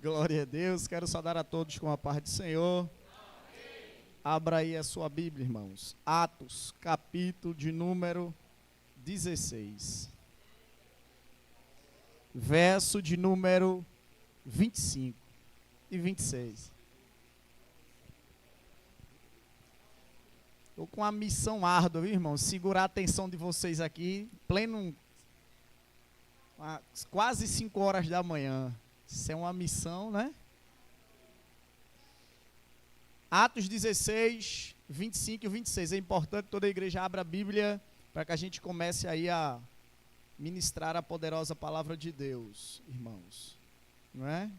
Glória a Deus, quero saudar a todos com a paz do Senhor. Abra aí a sua Bíblia, irmãos. Atos, capítulo de número 16. Verso de número 25 e 26. Estou com uma missão árdua, viu, irmãos? Segurar a atenção de vocês aqui, pleno, quase 5 horas da manhã. Isso é uma missão, né? Atos 16, 25 e 26. É importante que toda a igreja abra a Bíblia para que a gente comece aí a ministrar a poderosa palavra de Deus, irmãos. Não é?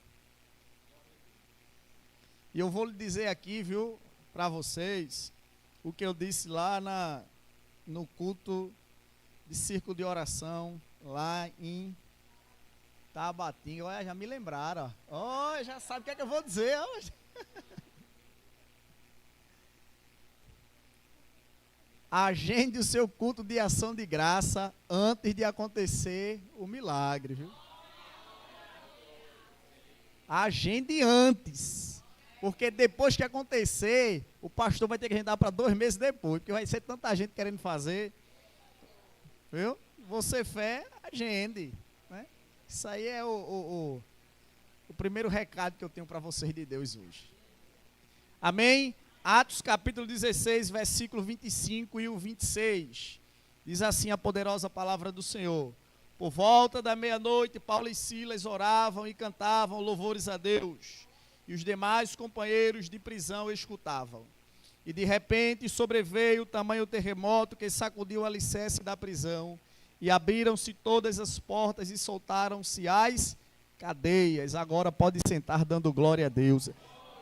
E eu vou lhe dizer aqui, viu, para vocês, o que eu disse lá no culto de círculo de oração, lá em Tabatinga. Olha, já me lembraram, ó. Oh, já sabe o que é que eu vou dizer hoje. Agende o seu culto de ação de graça antes de acontecer o milagre, viu? Agende antes, porque depois que acontecer, o pastor vai ter que agendar para 2 meses depois, porque vai ser tanta gente querendo fazer, viu? Você fé, agende, né? Isso aí é o primeiro recado que eu tenho para vocês de Deus hoje. Amém? Atos capítulo 16, versículo 25 e o 26. Diz assim a poderosa palavra do Senhor. Por volta da meia-noite, Paulo e Silas oravam e cantavam louvores a Deus. E os demais companheiros de prisão escutavam. E de repente sobreveio o tamanho terremoto que sacudiu o alicerce da prisão. E abriram-se todas as portas e soltaram-se as cadeias. Agora pode sentar dando glória a Deus.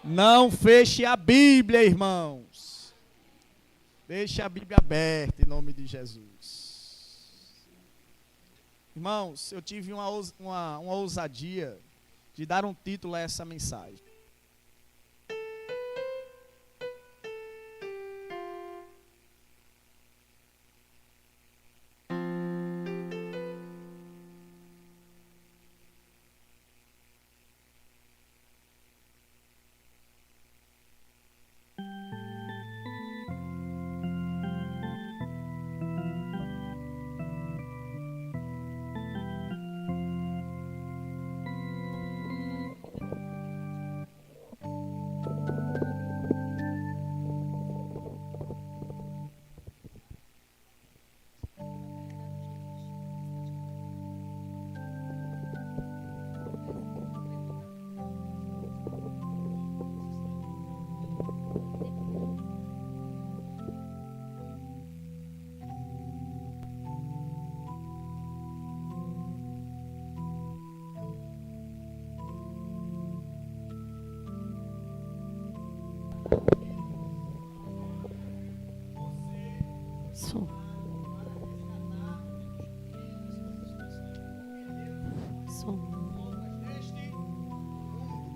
Não feche a Bíblia, irmãos. Deixe a Bíblia aberta em nome de Jesus. Irmãos, eu tive uma ousadia de dar um título a essa mensagem.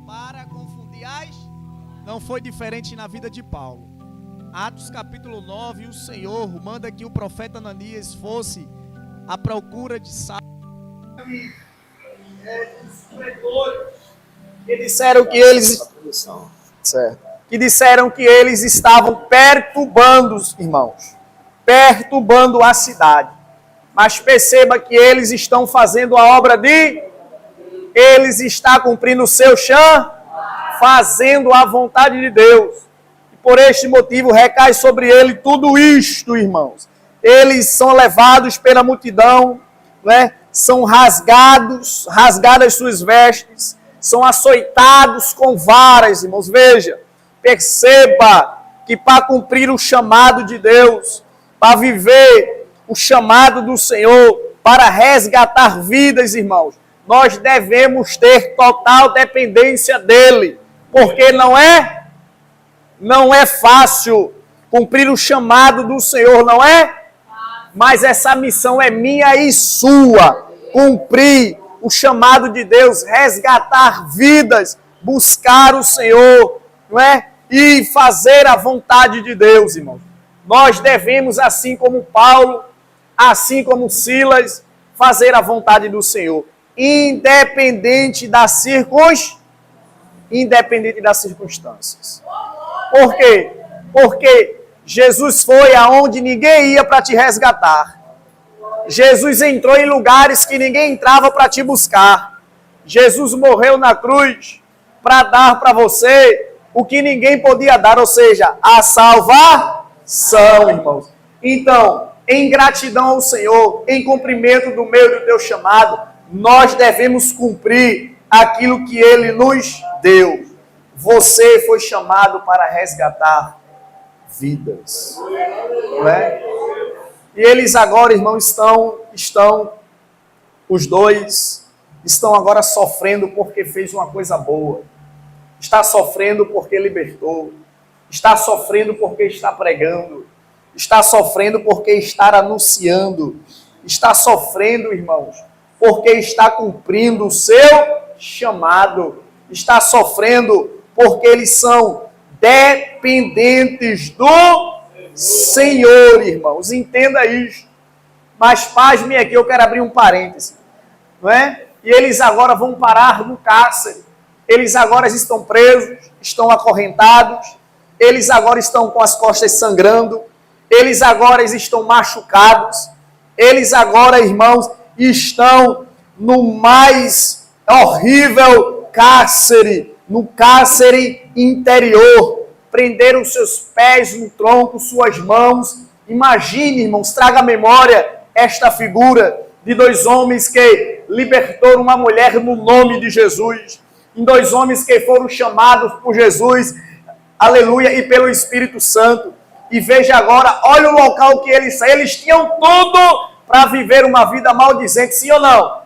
Para confundir não foi diferente na vida de Paulo. Atos capítulo 9, o Senhor manda que o profeta Ananias fosse à procura de Saulo. Que disseram que eles estavam perturbando os irmãos, perturbando a cidade. Mas perceba que eles estão fazendo a obra eles estão cumprindo o seu fazendo a vontade de Deus. E por este motivo recai sobre ele tudo isto, irmãos. Eles são levados pela multidão, né? São rasgadas suas vestes, são açoitados com varas, irmãos. Veja, perceba que para cumprir o chamado de Deus, para viver o chamado do Senhor, para resgatar vidas, irmãos, nós devemos ter total dependência dele, porque não é fácil cumprir o chamado do Senhor, não é? Mas essa missão é minha e sua, cumprir o chamado de Deus, resgatar vidas, buscar o Senhor, não é? E fazer a vontade de Deus, irmãos. Nós devemos, assim como Paulo, assim como Silas, fazer a vontade do Senhor, independente das circunstâncias. independente das circunstâncias. Por quê? Porque Jesus foi aonde ninguém ia para te resgatar. Jesus entrou em lugares que ninguém entrava para te buscar. Jesus morreu na cruz para dar para você o que ninguém podia dar, ou seja, a salvação, irmãos. Então, em gratidão ao Senhor, em cumprimento do meio do teu chamado, nós devemos cumprir aquilo que Ele nos deu. Você foi chamado para resgatar vidas. Não é? E eles agora, irmãos, os dois estão agora sofrendo porque fez uma coisa boa. Está sofrendo porque libertou. Está sofrendo porque está pregando. Está sofrendo porque está anunciando. Está sofrendo, irmãos, porque está cumprindo o seu chamado. Está sofrendo porque eles são dependentes do Senhor, irmãos. Entenda isso. Mas pasme aqui, eu quero abrir um parêntese. Não é? E eles agora vão parar no cárcere. Eles agora estão presos, estão acorrentados. Eles agora estão com as costas sangrando. Eles agora estão machucados. Eles agora, irmãos, estão no mais horrível cárcere, no cárcere interior. Prenderam seus pés no tronco, suas mãos. Imagine, irmãos, traga à memória esta figura de dois homens que libertaram uma mulher no nome de Jesus. Em dois homens que foram chamados por Jesus, aleluia, e pelo Espírito Santo. E veja agora, olha o local que eles tinham tudo para viver uma vida maldizente, sim ou não?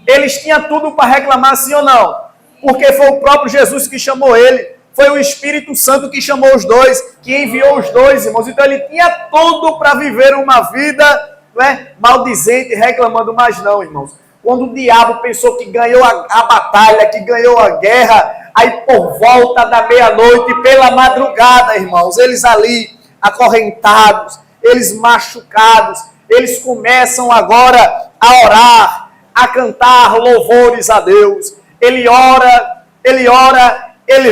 Eles tinham tudo para reclamar, sim ou não? Porque foi o próprio Jesus que chamou ele. Foi o Espírito Santo que chamou os dois, que enviou os dois, irmãos. Então ele tinha tudo para viver uma vida, não é, maldizente, reclamando, mas não, irmãos. Quando o diabo pensou que ganhou a batalha, que ganhou a guerra, aí por volta da meia-noite, pela madrugada, irmãos, eles ali acorrentados, eles machucados, eles começam agora a orar, a cantar louvores a Deus. Ele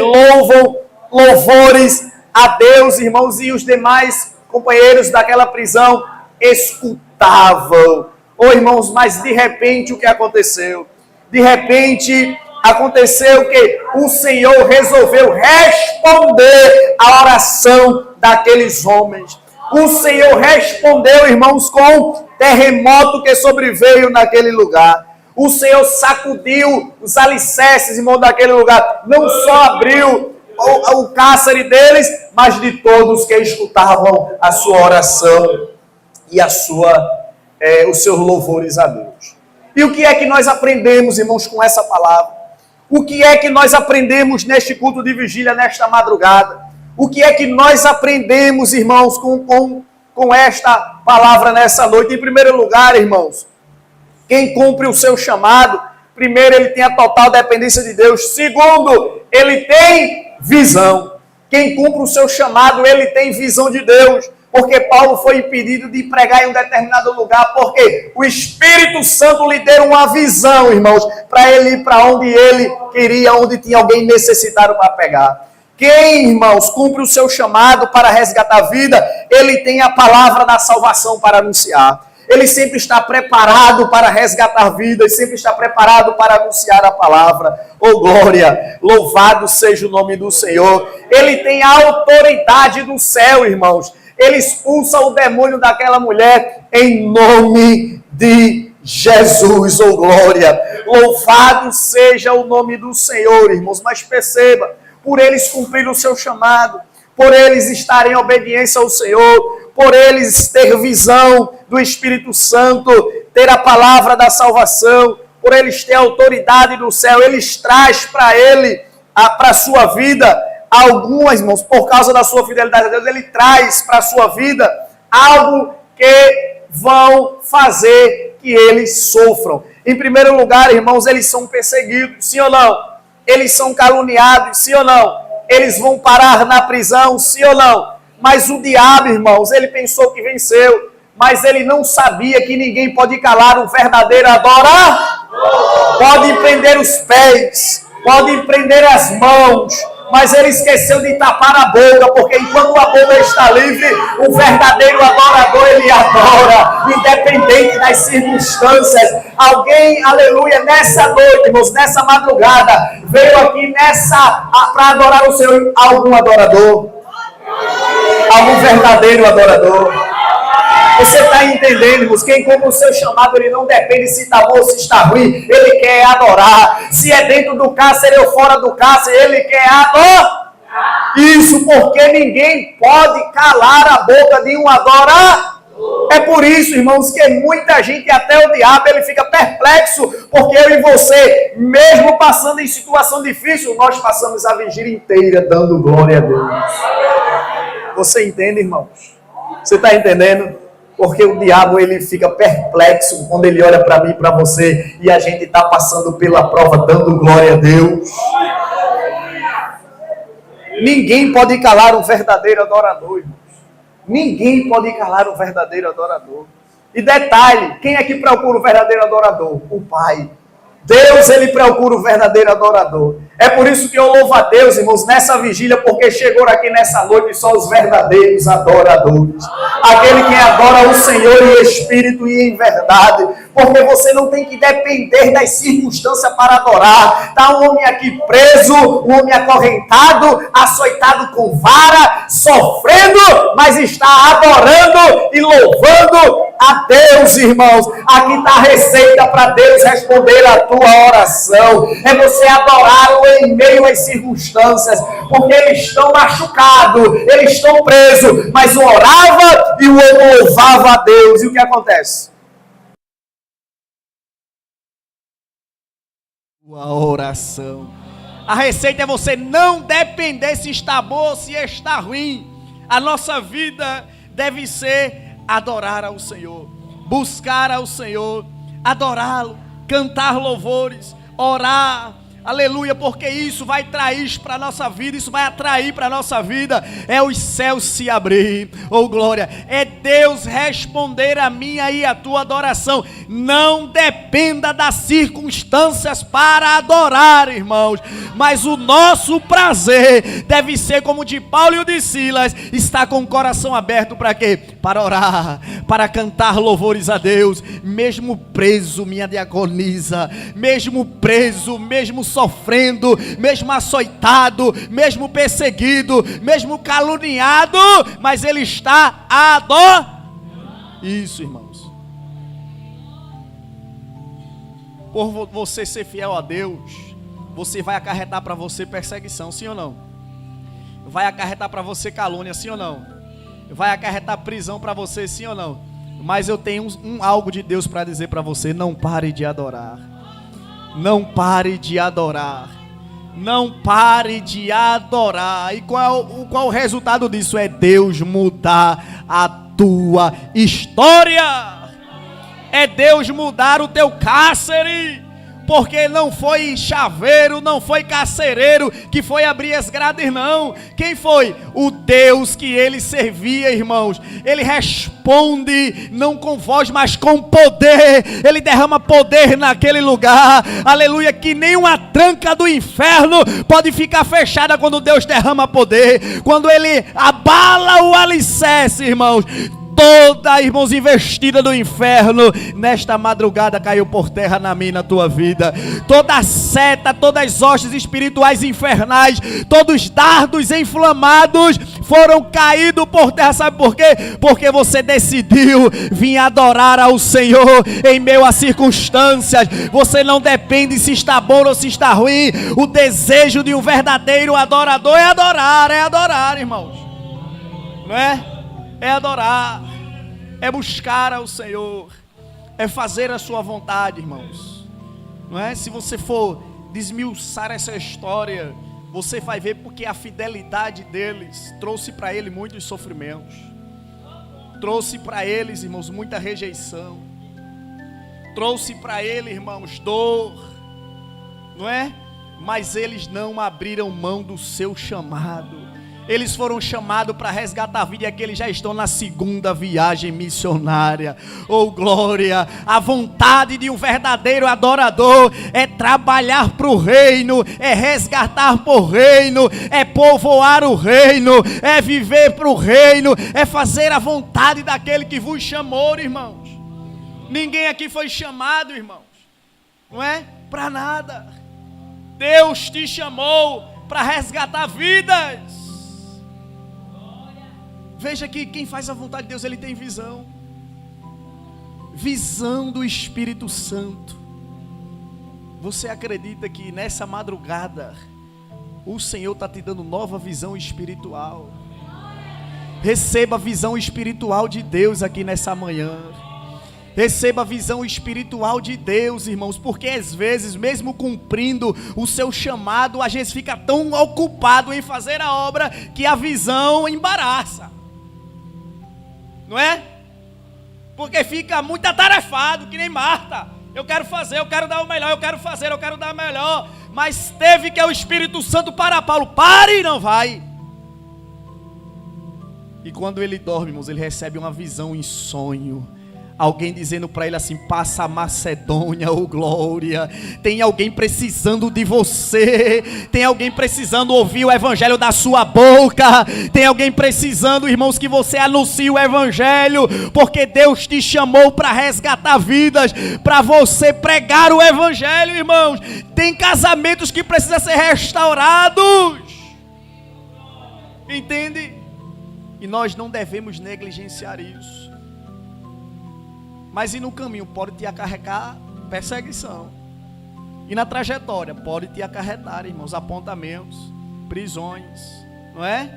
louvam louvores a Deus, irmãos, e os demais companheiros daquela prisão escutavam. Oh, irmãos, mas de repente o que aconteceu? De repente aconteceu que o Senhor resolveu responder à oração daqueles homens. O Senhor respondeu, irmãos, com um terremoto que sobreveio naquele lugar. O Senhor sacudiu os alicerces, irmão, daquele lugar. Não só abriu o cárcere deles, mas de todos que escutavam a sua oração e os seus louvores a Deus. E o que é que nós aprendemos, irmãos, com essa palavra? O que é que nós aprendemos neste culto de vigília, nesta madrugada? O que é que nós aprendemos, irmãos, com esta palavra nessa noite? Em primeiro lugar, irmãos, quem cumpre o seu chamado, primeiro, ele tem a total dependência de Deus. Segundo, ele tem visão. Quem cumpre o seu chamado, ele tem visão de Deus. Porque Paulo foi impedido de pregar em um determinado lugar, porque o Espírito Santo lhe deu uma visão, irmãos, para ele ir para onde ele queria, onde tinha alguém necessitado para pegar. Quem, irmãos, cumpre o seu chamado para resgatar a vida, ele tem a palavra da salvação para anunciar. Ele sempre está preparado para resgatar vidas, sempre está preparado para anunciar a palavra. Oh, glória! Louvado seja o nome do Senhor. Ele tem a autoridade do céu, irmãos. Ele expulsa o demônio daquela mulher em nome de Jesus. Oh, glória! Louvado seja o nome do Senhor, irmãos. Mas perceba, por eles cumprirem o seu chamado, por eles estarem em obediência ao Senhor, por eles ter visão do Espírito Santo, ter a palavra da salvação, por eles ter a autoridade do céu, eles trazem para a sua vida, algumas, irmãos, por causa da sua fidelidade a Deus, ele traz para a sua vida algo que vão fazer que eles sofram. Em primeiro lugar, irmãos, eles são perseguidos, sim ou não? Eles são caluniados, sim ou não? Eles vão parar na prisão, sim ou não? Mas o diabo, irmãos, ele pensou que venceu, mas ele não sabia que ninguém pode calar um verdadeiro adorador. Pode prender os pés, pode prender as mãos, mas ele esqueceu de tapar a boca, porque enquanto a boca está livre, o verdadeiro adorador, ele adora, independente das circunstâncias. Alguém, aleluia, nessa noite, irmãos, nessa madrugada, veio aqui para adorar o Senhor. Algum adorador? Algum verdadeiro adorador? Você está entendendo, irmãos? Quem cumpre o seu chamado, ele não depende se está bom ou se está ruim. Ele quer adorar. Se é dentro do cárcere ou fora do cárcere, ele quer adorar. Isso porque ninguém pode calar a boca de um adorador. É por isso, irmãos, que muita gente, até o diabo, ele fica perplexo, porque eu e você, mesmo passando em situação difícil, nós passamos a vigília inteira dando glória a Deus. Você entende, irmãos? Você está entendendo? Porque o diabo, ele fica perplexo quando ele olha para mim e para você, e a gente está passando pela prova dando glória a Deus. Ninguém pode calar um verdadeiro adorador, irmãos. Ninguém pode calar um verdadeiro adorador. E detalhe, quem é que procura o verdadeiro adorador? O Pai. Deus, ele procura o verdadeiro adorador. É por isso que eu louvo a Deus, irmãos, nessa vigília, porque chegou aqui nessa noite só os verdadeiros adoradores. Aquele que adora o Senhor em espírito e em verdade. Porque você não tem que depender das circunstâncias para adorar. Está um homem aqui preso, um homem acorrentado, açoitado com vara, sofrendo, mas está adorando e louvando a Deus, irmãos. Aqui está a receita para Deus responder a tua oração. É você adorá-lo em meio às circunstâncias, porque eles estão machucados, eles estão presos, mas um orava e o outro louvava a Deus. E o que acontece? A oração. A receita é você não depender se está bom ou se está ruim. A nossa vida deve ser adorar ao Senhor, buscar ao Senhor, adorá-lo, cantar louvores, orar, aleluia, porque isso vai trair para a nossa vida, isso vai atrair para a nossa vida, é os céus se abrir, oh glória, é Deus responder a minha e a tua adoração. Não dependa das circunstâncias para adorar, irmãos, mas o nosso prazer deve ser como o de Paulo e o de Silas, estar com o coração aberto para quê? Para orar, para cantar louvores a Deus, mesmo preso, minha diaconisa, mesmo preso, mesmo sofrendo, mesmo açoitado, mesmo perseguido, mesmo caluniado, mas ele está adorando. Isso, irmãos. Por você ser fiel a Deus, você vai acarretar para você perseguição, sim ou não? Vai acarretar para você calúnia, sim ou não? Vai acarretar prisão para você, sim ou não? Mas eu tenho algo de Deus para dizer para você: não pare de adorar. Não pare de adorar. Não pare de adorar. E qual o resultado disso? É Deus mudar a tua história. É Deus mudar o teu cárcere. Porque não foi chaveiro, não foi carcereiro que foi abrir as grades, não. Quem foi? O Deus que ele servia, irmãos. Ele responde não com voz, mas com poder. Ele derrama poder naquele lugar. Aleluia, que nenhuma tranca do inferno pode ficar fechada quando Deus derrama poder. Quando ele abala o alicerce, irmãos, toda, irmãos, investida do inferno, nesta madrugada caiu por terra na minha e na tua vida. Toda seta, todas as hostes espirituais infernais, todos os dardos inflamados foram caídos por terra. Sabe por quê? Porque você decidiu vir adorar ao Senhor em meio a circunstâncias. Você não depende se está bom ou se está ruim. O desejo de um verdadeiro adorador é adorar, irmãos. Não é? É adorar, é buscar ao Senhor, é fazer a sua vontade, irmãos. Não é? Se você for desmiuçar essa história, você vai ver porque a fidelidade deles trouxe para ele muitos sofrimentos. Trouxe para eles, irmãos, muita rejeição. Trouxe para ele, irmãos, dor. Não é? Mas eles não abriram mão do seu chamado. Eles foram chamados para resgatar a vida e aqueles já estão na segunda viagem missionária. Oh glória! A vontade de um verdadeiro adorador é trabalhar para o reino, é resgatar para o reino, é povoar o reino, é viver para o reino, é fazer a vontade daquele que vos chamou, irmãos. Ninguém aqui foi chamado, irmãos, não é? Para nada. Deus te chamou para resgatar vidas. Veja que quem faz a vontade de Deus, ele tem visão. Visão do Espírito Santo. Você acredita que nessa madrugada o Senhor está te dando nova visão espiritual? Receba a visão espiritual de Deus aqui nessa manhã. Receba a visão espiritual de Deus, irmãos, porque às vezes, mesmo cumprindo o seu chamado, a gente fica tão ocupado em fazer a obra que a visão embaraça. Não é? Porque fica muito atarefado, que nem Marta. Eu quero fazer, eu quero dar o melhor, eu quero fazer, eu quero dar o melhor. Mas teve que o Espírito Santo parar Paulo. Pare e não vai. E quando ele dorme, irmãos, ele recebe uma visão em sonho. Alguém dizendo para ele assim: passa a Macedônia, oh glória. Tem alguém precisando de você. Tem alguém precisando ouvir o evangelho da sua boca. Tem alguém precisando, irmãos, que você anuncie o evangelho. Porque Deus te chamou para resgatar vidas, para você pregar o evangelho, irmãos. Tem casamentos que precisam ser restaurados. Entende? E nós não devemos negligenciar isso. Mas e no caminho pode te acarretar perseguição. E na trajetória pode te acarretar, irmãos, apontamentos, prisões, não é?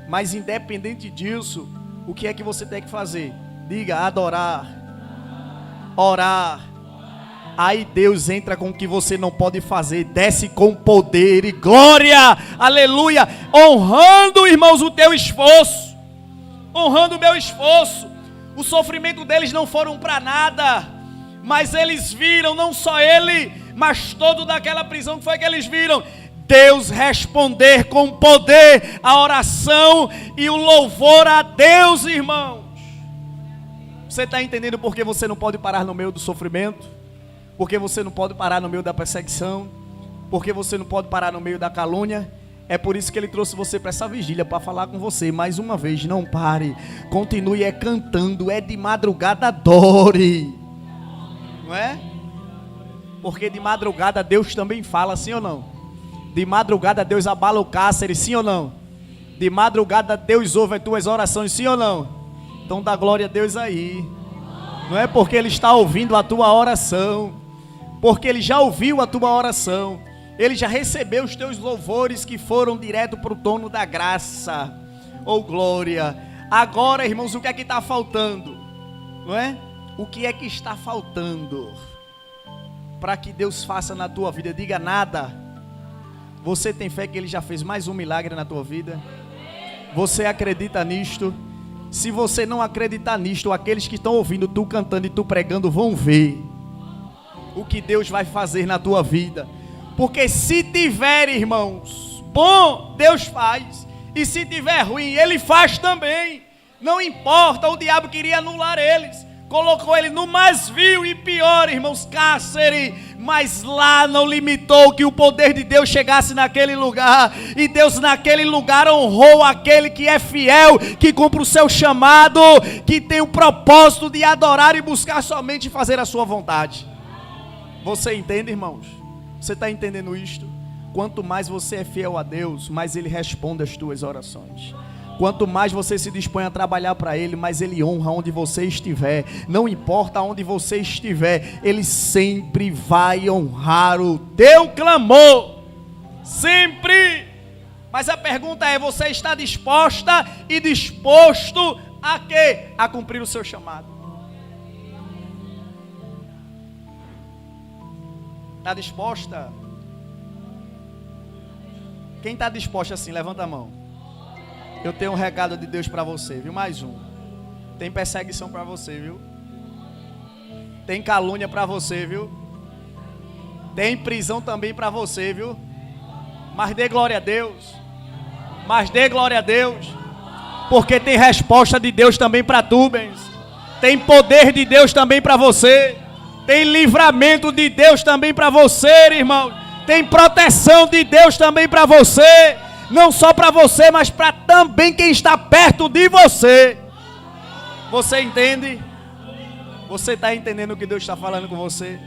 Mas independente disso, o que é que você tem que fazer? Diga: adorar, orar. Aí Deus entra com o que você não pode fazer, desce com poder e glória, aleluia, honrando, irmãos, o teu esforço, honrando o meu esforço. O sofrimento deles não foram para nada, mas eles viram, não só ele, mas todo daquela prisão, que foi que eles viram? Deus responder com poder a oração e o louvor a Deus, irmãos. Você está entendendo por que você não pode parar no meio do sofrimento? Por que você não pode parar no meio da perseguição? Por que você não pode parar no meio da calúnia? É por isso que ele trouxe você para essa vigília, para falar com você. Mais uma vez, não pare, continue cantando, é de madrugada, adore. Não é? Porque de madrugada Deus também fala, sim ou não? De madrugada Deus abala o cárcere, sim ou não? De madrugada Deus ouve as tuas orações, sim ou não? Então dá glória a Deus aí. Não é porque Ele está ouvindo a tua oração, porque Ele já ouviu a tua oração. Ele já recebeu os teus louvores que foram direto para o trono da graça. Oh glória. Agora, irmãos, o que é que está faltando? Não é? O que é que está faltando para que Deus faça na tua vida? Diga: nada. Você tem fé que Ele já fez mais um milagre na tua vida? Você acredita nisto? Se você não acreditar nisto, aqueles que estão ouvindo tu cantando e tu pregando vão ver o que Deus vai fazer na tua vida. Porque se tiver, irmãos, bom, Deus faz. E se tiver ruim, Ele faz também. Não importa, o diabo queria anular eles. Colocou ele no mais vil e pior, irmãos, cárcere. Mas lá não limitou que o poder de Deus chegasse naquele lugar. E Deus naquele lugar honrou aquele que é fiel, que cumpre o seu chamado, que tem o propósito de adorar e buscar somente fazer a sua vontade. Você entende, irmãos? Você está entendendo isto? Quanto mais você é fiel a Deus, mais Ele responde às tuas orações. Quanto mais você se dispõe a trabalhar para Ele, mais Ele honra onde você estiver. Não importa onde você estiver, Ele sempre vai honrar o teu clamor. Sempre. Mas a pergunta é: você está disposta e disposto a quê? A cumprir o seu chamado. Está disposta? Quem está disposto assim, levanta a mão. Eu tenho um recado de Deus para você, viu? Mais um. Tem perseguição para você, viu? Tem calúnia para você, viu? Tem prisão também para você, viu? Mas dê glória a Deus. Mas dê glória a Deus, porque tem resposta de Deus também para tu, bens. Tem poder de Deus também para você. Tem livramento de Deus também para você, irmão. Tem proteção de Deus também para você. Não só para você, mas para também quem está perto de você. Você entende? Você está entendendo o que Deus está falando com você?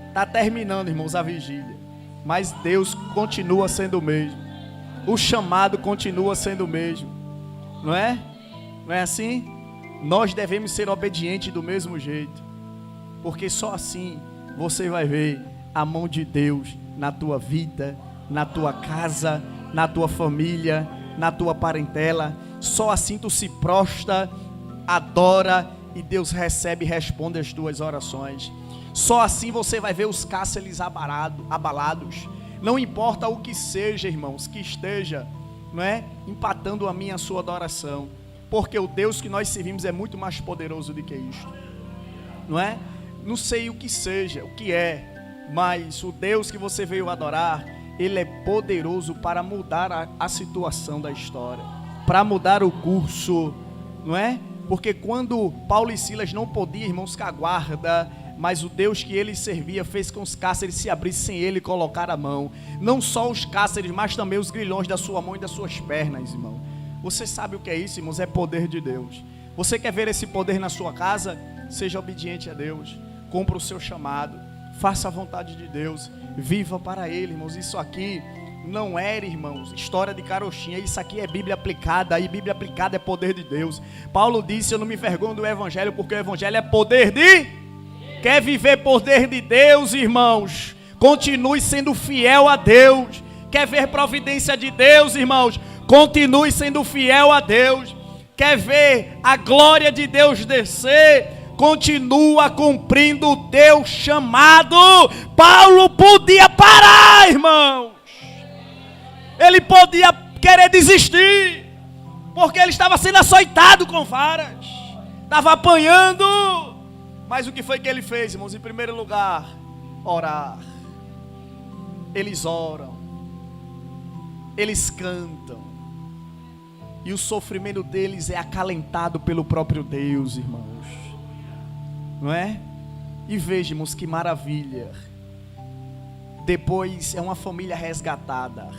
Está terminando, irmãos, a vigília. Mas Deus continua sendo o mesmo. O chamado continua sendo o mesmo. Não é? Não é assim? Nós devemos ser obedientes do mesmo jeito. Porque só assim você vai ver a mão de Deus na tua vida, na tua casa, na tua família, na tua parentela. Só assim tu se prostra, adora e Deus recebe e responde as tuas orações. Só assim você vai ver os cárceres abalados. Não importa o que seja, irmãos, que esteja, não é, empatando a minha e a sua adoração. Porque o Deus que nós servimos é muito mais poderoso do que isto. Não é? Não sei o que seja, o que é, mas o Deus que você veio adorar, Ele é poderoso para mudar a situação da história, para mudar o curso, não é? Porque quando Paulo e Silas não podiam, irmãos, com a guarda, mas o Deus que ele servia fez com que os cárceres se abrissem sem ele colocar a mão. Não só os cárceres, mas também os grilhões da sua mão e das suas pernas, irmão. Você sabe o que é isso, irmãos? É poder de Deus. Você quer ver esse poder na sua casa? Seja obediente a Deus. Cumpra o seu chamado. Faça a vontade de Deus. Viva para Ele, irmãos. Isso aqui não era, irmãos, história de carochinha. Isso aqui é Bíblia aplicada. E Bíblia aplicada é poder de Deus. Paulo disse, eu não me envergonho do Evangelho, porque o Evangelho é poder de... Quer viver poder de Deus, irmãos? Continue sendo fiel a Deus. Quer ver providência de Deus, irmãos? Continue sendo fiel a Deus. Quer ver a glória de Deus descer? Continua cumprindo o teu chamado. Paulo podia parar, irmãos. Ele podia querer desistir, porque ele estava sendo açoitado com varas, estava apanhando. Mas o que foi que ele fez, irmãos? Em primeiro lugar, orar. Eles oram, eles cantam, e o sofrimento deles é acalentado pelo próprio Deus, irmãos. Não é? E vejamos que maravilha. Depois é uma família resgatada.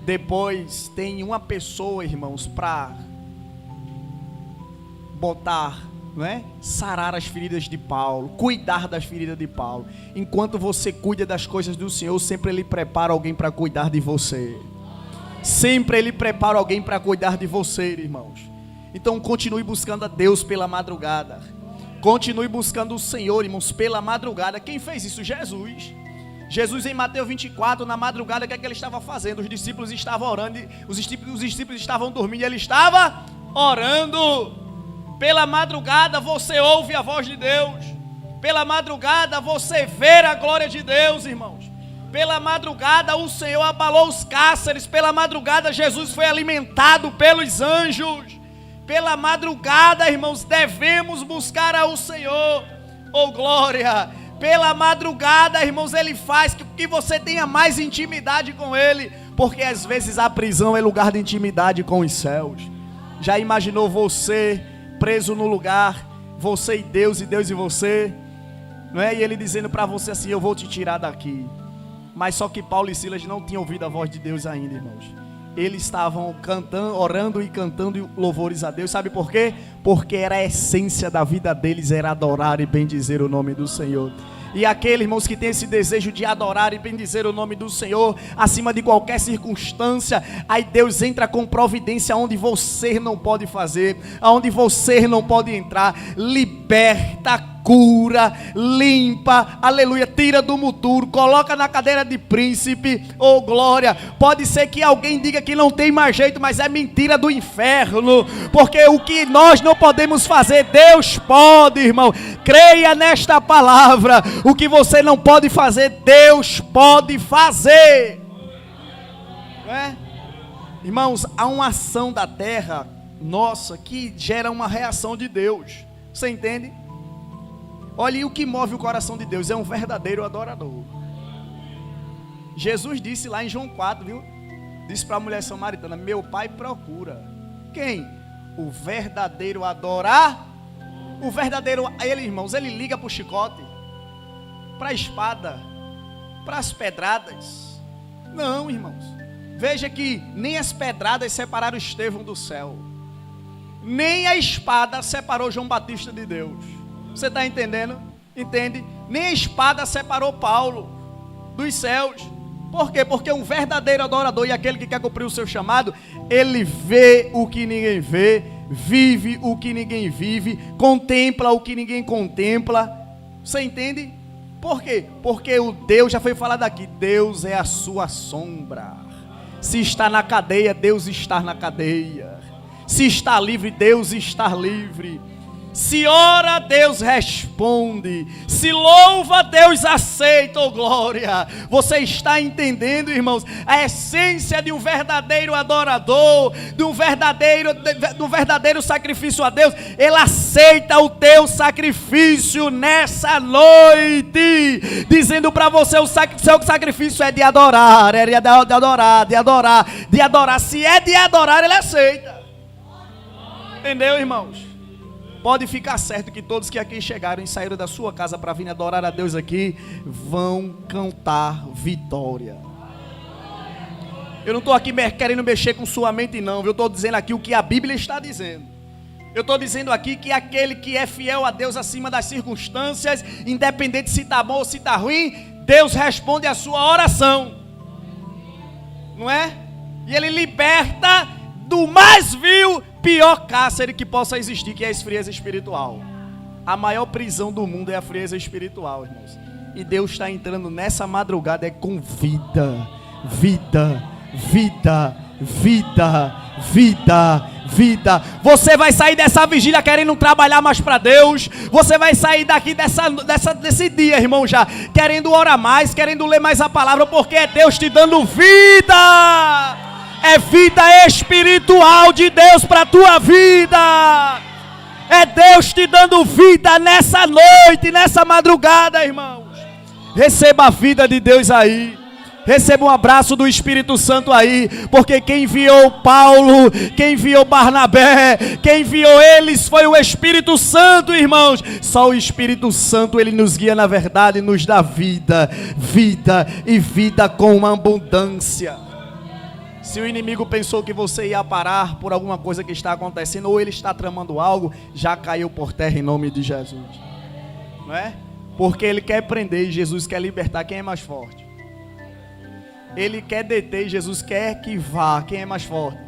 Depois tem uma pessoa, irmãos, para botar, não é? Sarar as feridas de Paulo, cuidar das feridas de Paulo. Enquanto você cuida das coisas do Senhor, sempre Ele prepara alguém para cuidar de você. Sempre Ele prepara alguém para cuidar de você, irmãos. Então continue buscando a Deus pela madrugada. Continue buscando o Senhor, irmãos, pela madrugada. Quem fez isso? Jesus. Jesus em Mateus 24, na madrugada, o que é que ele estava fazendo? Os discípulos estavam orando, os discípulos estavam dormindo, e ele estava orando. Pela madrugada você ouve a voz de Deus. Pela madrugada você vê a glória de Deus, irmãos. Pela madrugada o Senhor abalou os cárceres. Pela madrugada Jesus foi alimentado pelos anjos. Pela madrugada, irmãos, devemos buscar ao Senhor. Oh glória! Pela madrugada, irmãos, Ele faz que você tenha mais intimidade com Ele. Porque às vezes a prisão é lugar de intimidade com os céus. Já imaginou você preso no lugar, você e Deus e você, não é? E Ele dizendo para você assim, eu vou te tirar daqui. Mas só que Paulo e Silas não tinham ouvido a voz de Deus ainda, irmãos. Eles estavam cantando, orando e cantando louvores a Deus. Sabe por quê? Porque era a essência da vida deles, era adorar e bendizer o nome do Senhor. E aquele, irmãos, que tem esse desejo de adorar e bendizer o nome do Senhor acima de qualquer circunstância, aí Deus entra com providência onde você não pode fazer, aonde você não pode entrar. Liberta, cura, limpa, aleluia, tira do muturo, coloca na cadeira de príncipe. Oh glória! Pode ser que alguém diga que não tem mais jeito, mas é mentira do inferno, porque o que nós não podemos fazer, Deus pode, irmão. Creia nesta palavra. O que você não pode fazer, Deus pode fazer. Não é? Irmãos, há uma ação da terra nossa que gera uma reação de Deus. Você entende? Olha, o que move o coração de Deus é um verdadeiro adorador. Jesus disse lá em João 4, viu? Disse para a mulher samaritana: meu pai procura. Quem? O verdadeiro adorar. O verdadeiro, ele, irmãos, ele liga para o chicote, para a espada, para as pedradas. Não, irmãos. Veja que nem as pedradas separaram Estevão do céu, nem a espada separou João Batista de Deus. Você está entendendo? Entende? Nem a espada separou Paulo dos céus. Por quê? Porque um verdadeiro adorador e aquele que quer cumprir o seu chamado, ele vê o que ninguém vê, vive o que ninguém vive, contempla o que ninguém contempla. Você entende? Por quê? Porque o Deus, já foi falado aqui, Deus é a sua sombra. Se está na cadeia, Deus está na cadeia. Se está livre, Deus está livre. Se ora, Deus responde. Se louva, Deus aceita, oh glória. Você está entendendo, irmãos? A essência de um verdadeiro adorador, de um verdadeiro sacrifício a Deus. Ele aceita o teu sacrifício nessa noite, dizendo para você: o seu sacrifício é de adorar, é de adorar. Se é de adorar, ele aceita. Entendeu, irmãos? Pode ficar certo que todos que aqui chegaram e saíram da sua casa para vir adorar a Deus aqui, vão cantar vitória. Eu não estou aqui querendo mexer com sua mente não, eu estou dizendo aqui o que a Bíblia está dizendo. Eu estou dizendo aqui que aquele que é fiel a Deus acima das circunstâncias, independente se está bom ou se está ruim, Deus responde a sua oração. Não é? E Ele liberta do mais vil, pior cárcere que possa existir, que é a frieza espiritual. A maior prisão do mundo é a frieza espiritual, irmãos. E Deus está entrando nessa madrugada com vida. Você vai sair dessa vigília querendo trabalhar mais para Deus. Você vai sair daqui desse dia, irmão, já querendo orar mais, querendo ler mais a palavra, porque é Deus te dando vida. É vida espiritual de Deus para a tua vida. É Deus te dando vida nessa noite, nessa madrugada, irmãos. Receba a vida de Deus aí. Receba um abraço do Espírito Santo aí. Porque quem enviou Paulo, quem enviou Barnabé, quem enviou eles foi o Espírito Santo, irmãos. Só o Espírito Santo, ele nos guia na verdade, nos dá vida. Vida e vida com uma abundância. Se o inimigo pensou que você ia parar por alguma coisa que está acontecendo, ou ele está tramando algo, já caiu por terra em nome de Jesus. Não é? Porque ele quer prender e Jesus quer libertar. Quem é mais forte? Ele quer deter e Jesus quer que vá. Quem é mais forte?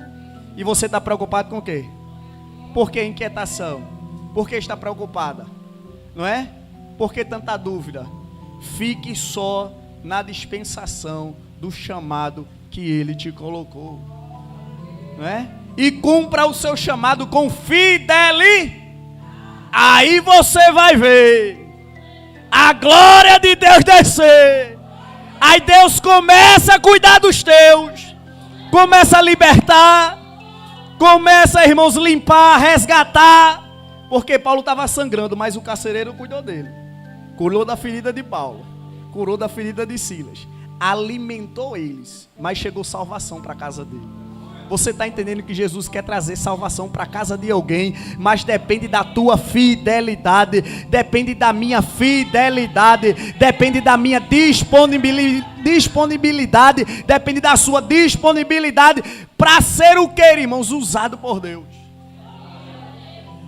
E você está preocupado com o quê? Por que inquietação? Por que está preocupada? Não é? Por que tanta dúvida? Fique só na dispensação do chamado que Ele te colocou, não é? E cumpra o seu chamado com fidelidade. Aí você vai ver a glória de Deus descer. Aí Deus começa a cuidar dos teus, começa a libertar, começa, irmãos, limpar, resgatar. Porque Paulo estava sangrando, mas o carcereiro cuidou dele. Curou da ferida de Paulo, curou da ferida de Silas, alimentou eles, mas chegou salvação para a casa dele. Você está entendendo que Jesus quer trazer salvação para a casa de alguém, mas depende da tua fidelidade, depende da minha fidelidade, depende da minha disponibilidade, depende da sua disponibilidade para ser o que, irmãos? Usado por Deus.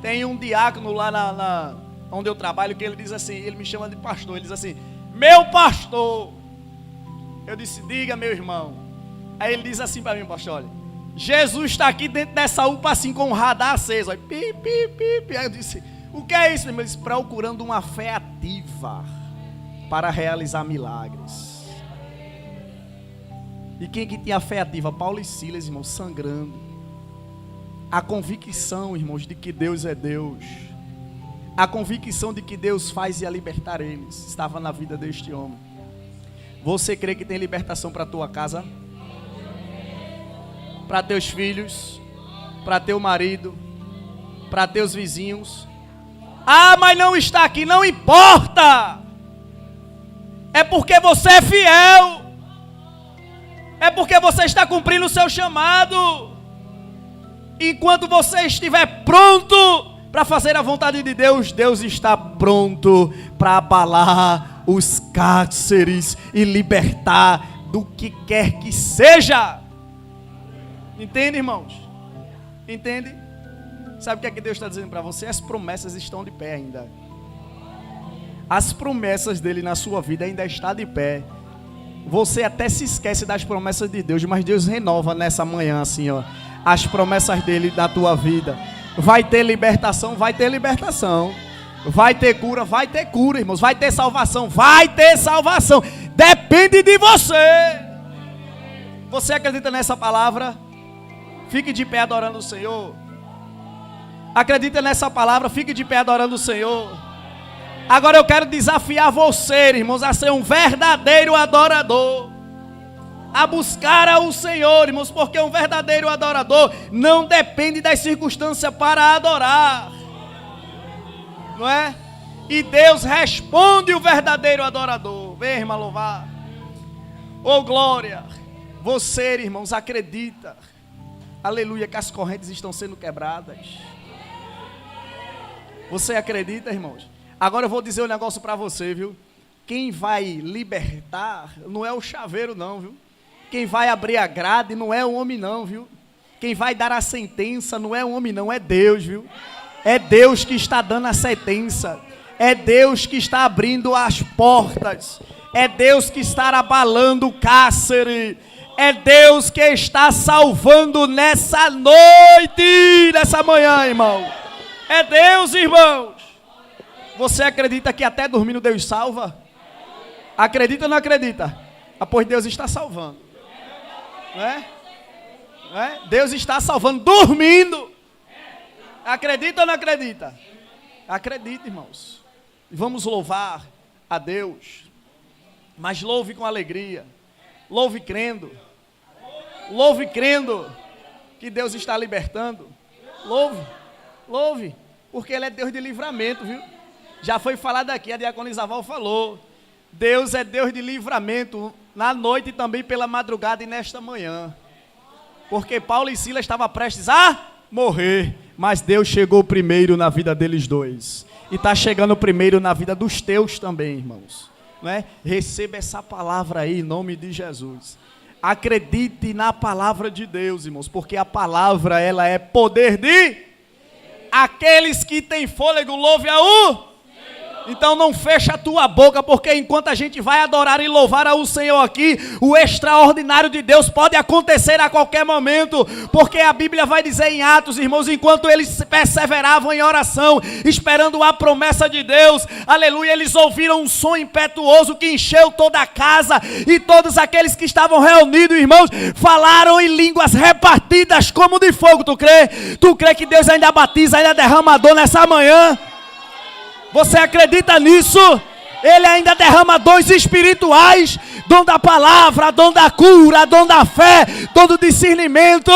Tem um diácono lá onde eu trabalho que ele diz assim, ele me chama de pastor, ele diz assim: meu pastor. Eu disse: diga, meu irmão. Aí ele diz assim para mim: pastor, olha, Jesus está aqui dentro dessa UPA assim com um radar aceso. Aí, pi. Aí eu disse: o que é isso? Ele disse: procurando uma fé ativa para realizar milagres. E quem que tinha fé ativa? Paulo e Silas, irmãos, sangrando. A convicção, irmãos, de que Deus é Deus. A convicção de que Deus faz e a libertar eles estava na vida deste homem. Você crê que tem libertação para a tua casa? Para teus filhos? Para teu marido? Para teus vizinhos? Ah, mas não está aqui, não importa. É porque você é fiel. É porque você está cumprindo o seu chamado. Enquanto você estiver pronto para fazer a vontade de Deus, Deus está pronto para abalar os cárceres e libertar do que quer que seja. Entende, irmãos? Entende? Sabe o que é que Deus está dizendo para você? As promessas estão de pé ainda. As promessas dele na sua vida ainda estão de pé. Você até se esquece das promessas de Deus, mas Deus renova nessa manhã assim, ó, as promessas dele na tua vida. Vai ter libertação, vai ter libertação. Vai ter cura, irmãos. Vai ter salvação, vai ter salvação. Depende de você. Você acredita nessa palavra? Fique de pé adorando o Senhor. Acredita nessa palavra, fique de pé adorando o Senhor. Agora eu quero desafiar você, irmãos, a ser um verdadeiro adorador. A buscar ao Senhor, irmãos, porque um verdadeiro adorador não depende das circunstâncias para adorar. Não é? E Deus responde o verdadeiro adorador. Vem, irmã, louvar. Oh, glória. Você, irmãos, acredita, aleluia, que as correntes estão sendo quebradas? Você acredita, irmãos? Agora eu vou dizer um negócio para você, viu? Quem vai libertar não é o chaveiro não, viu? Quem vai abrir a grade não é o homem não, viu? Quem vai dar a sentença não é o homem não, é Deus, viu? É Deus que está dando a sentença. É Deus que está abrindo as portas. É Deus que está abalando o cárcere. É Deus que está salvando nessa noite, nessa manhã, irmão. É Deus, irmãos. Você acredita que até dormindo Deus salva? Acredita ou não acredita? Ah, pois Deus está salvando. Não é? Não é? Deus está salvando dormindo. Acredita ou não acredita? Acredita, irmãos. Vamos louvar a Deus. Mas louve com alegria. Louve crendo. Louve crendo que Deus está libertando. Louve. Louve. Porque Ele é Deus de livramento, viu? Já foi falado aqui, a diaconisa Isaval falou. Deus é Deus de livramento na noite e também pela madrugada e nesta manhã. Porque Paulo e Silas estavam prestes a morrer. Mas Deus chegou primeiro na vida deles dois. E está chegando primeiro na vida dos teus também, irmãos. Não é? Receba essa palavra aí em nome de Jesus. Acredite na palavra de Deus, irmãos. Porque a palavra, ela é poder de... Aqueles que têm fôlego, louve a o... Então não fecha a tua boca, porque enquanto a gente vai adorar e louvar ao Senhor aqui, o extraordinário de Deus pode acontecer a qualquer momento, porque a Bíblia vai dizer em Atos, irmãos, enquanto eles perseveravam em oração, esperando a promessa de Deus, aleluia, eles ouviram um som impetuoso que encheu toda a casa, e todos aqueles que estavam reunidos, irmãos, falaram em línguas repartidas como de fogo. Tu crê? Tu crê que Deus ainda batiza, ainda derrama dor nessa manhã? Você acredita nisso? Ele ainda derrama dons espirituais, dom da palavra, dom da cura, dom da fé, dom do discernimento.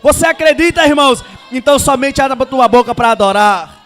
Você acredita, irmãos? Então somente abra a tua boca para adorar.